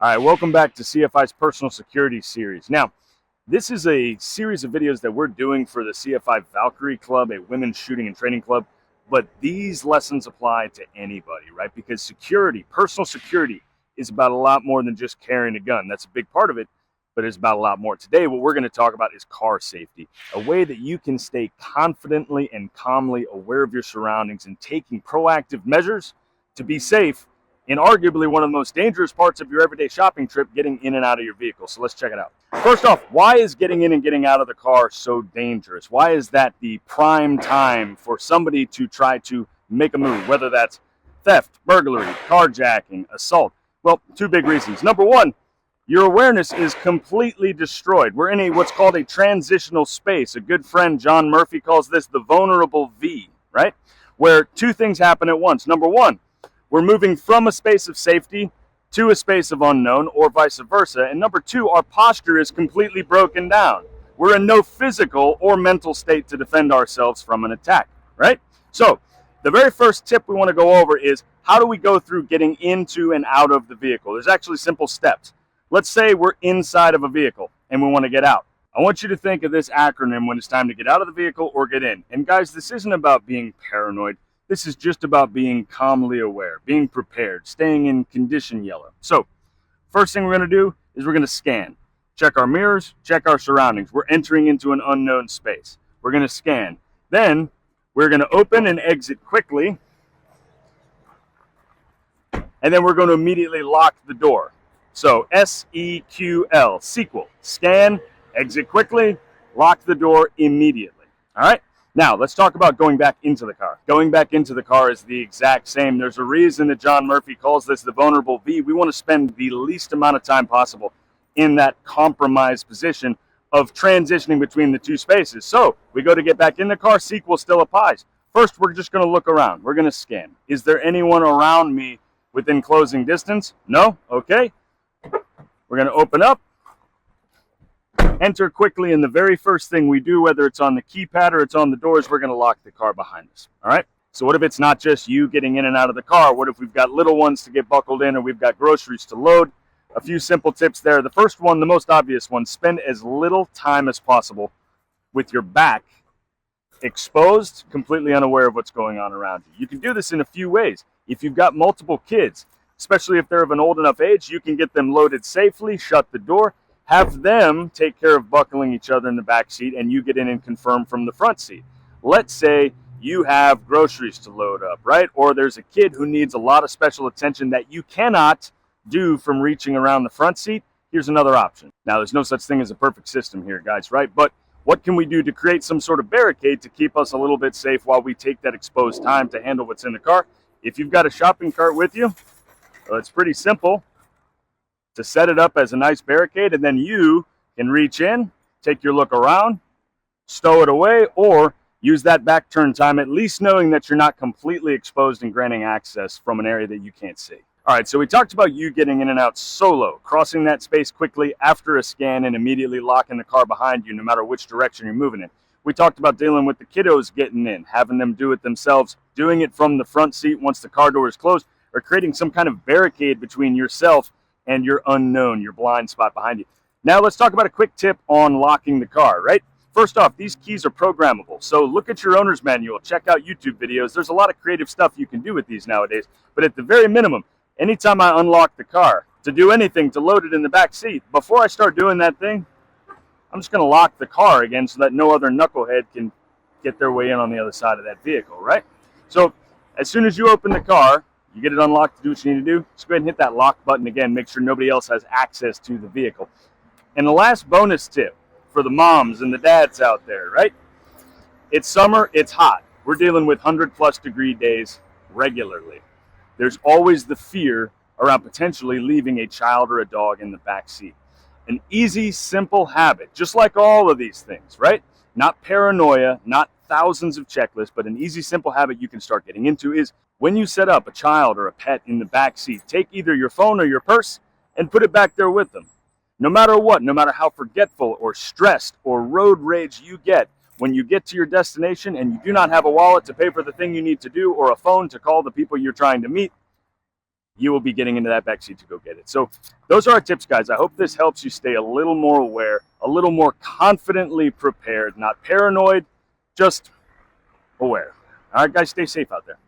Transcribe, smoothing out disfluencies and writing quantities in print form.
All right, welcome back to CFI's Personal Security Series. Now, this is a series of videos that we're doing for the CFI Valkyrie Club, a women's shooting and training club, but these lessons apply to anybody, right? Because security, personal security, is about a lot more than just carrying a gun. That's a big part of it, but it's about a lot more. Today, what we're going to talk about is car safety, a way that you can stay confidently and calmly aware of your surroundings and taking proactive measures to be safe in arguably one of the most dangerous parts of your everyday shopping trip, getting in and out of your vehicle. So let's check it out. First off, why is getting in and getting out of the car so dangerous? Why is that the prime time for somebody to try to make a move, whether that's theft, burglary, carjacking, assault? Well, two big reasons. Number one, your awareness is completely destroyed. We're in what's called a transitional space. A good friend, John Murphy, calls this the vulnerable V, right? Where two things happen at once. Number one, we're moving from a space of safety to a space of unknown, or vice versa. And number two, our posture is completely broken down. We're in no physical or mental state to defend ourselves from an attack, right? So the very first tip we want to go over is, how do we go through getting into and out of the vehicle? There's actually simple steps. Let's say we're inside of a vehicle and we want to get out. I want you to think of this acronym when it's time to get out of the vehicle or get in. And guys, this isn't about being paranoid. This is just about being calmly aware, being prepared, staying in condition yellow. So first thing we're going to do is we're going to scan. Check our mirrors, check our surroundings. We're entering into an unknown space. We're going to scan. Then we're going to open and exit quickly. And then we're going to immediately lock the door. So SEQL, sequel, scan, exit quickly, lock the door immediately. All right? Now, let's talk about going back into the car. Going back into the car is the exact same. There's a reason that John Murphy calls this the vulnerable V. We want to spend the least amount of time possible in that compromised position of transitioning between the two spaces. So we go to get back in the car, sequel still applies. First, we're just going to look around. We're going to scan. Is there anyone around me within closing distance? No? Okay. We're going to open up. Enter quickly, and the very first thing we do, whether it's on the keypad or it's on the doors, we're going to lock the car behind us. All right? So what if it's not just you getting in and out of the car? What if we've got little ones to get buckled in, or we've got groceries to load? A few simple tips there. The first one, the most obvious one, spend as little time as possible with your back exposed, completely unaware of what's going on around you. You can do this in a few ways. If you've got multiple kids, especially if they're of an old enough age, you can get them loaded safely, shut the door, have them take care of buckling each other in the back seat, and you get in and confirm from the front seat. Let's say you have groceries to load up, right? Or there's a kid who needs a lot of special attention that you cannot do from reaching around the front seat. Here's another option. Now, there's no such thing as a perfect system here, guys, right? But what can we do to create some sort of barricade to keep us a little bit safe while we take that exposed time to handle what's in the car? If you've got a shopping cart with you, well, it's pretty simple to set it up as a nice barricade, and then you can reach in, take your look around, stow it away, or use that back turn time, at least knowing that you're not completely exposed and granting access from an area that you can't see. All right, so we talked about you getting in and out solo, crossing that space quickly after a scan and immediately locking the car behind you no matter which direction you're moving in. We talked about dealing with the kiddos getting in, having them do it themselves, doing it from the front seat once the car door is closed, or creating some kind of barricade between yourself and your unknown, your blind spot behind you. Now let's talk about a quick tip on locking the car, right? First off, these keys are programmable. So look at your owner's manual, check out YouTube videos. There's a lot of creative stuff you can do with these nowadays. But at the very minimum, anytime I unlock the car to do anything, to load it in the back seat, before I start doing that thing, I'm just going to lock the car again so that no other knucklehead can get their way in on the other side of that vehicle, right? So as soon as you open the car, you get it unlocked to do what you need to do, just go ahead and hit that lock button again. Make sure nobody else has access to the vehicle. And the last bonus tip for the moms and the dads out there, right? It's summer, it's hot. We're dealing with 100+ degree days regularly. There's always the fear around potentially leaving a child or a dog in the back seat. An easy, simple habit, just like all of these things, right? Not paranoia, not thousands of checklists, but an easy, simple habit you can start getting into is, when you set up a child or a pet in the back seat, take either your phone or your purse and put it back there with them. No matter what, no matter how forgetful or stressed or road rage you get, when you get to your destination and you do not have a wallet to pay for the thing you need to do or a phone to call the people you're trying to meet, you will be getting into that backseat to go get it. So those are our tips, guys. I hope this helps you stay a little more aware, a little more confidently prepared, not paranoid, just aware. All right, guys, stay safe out there.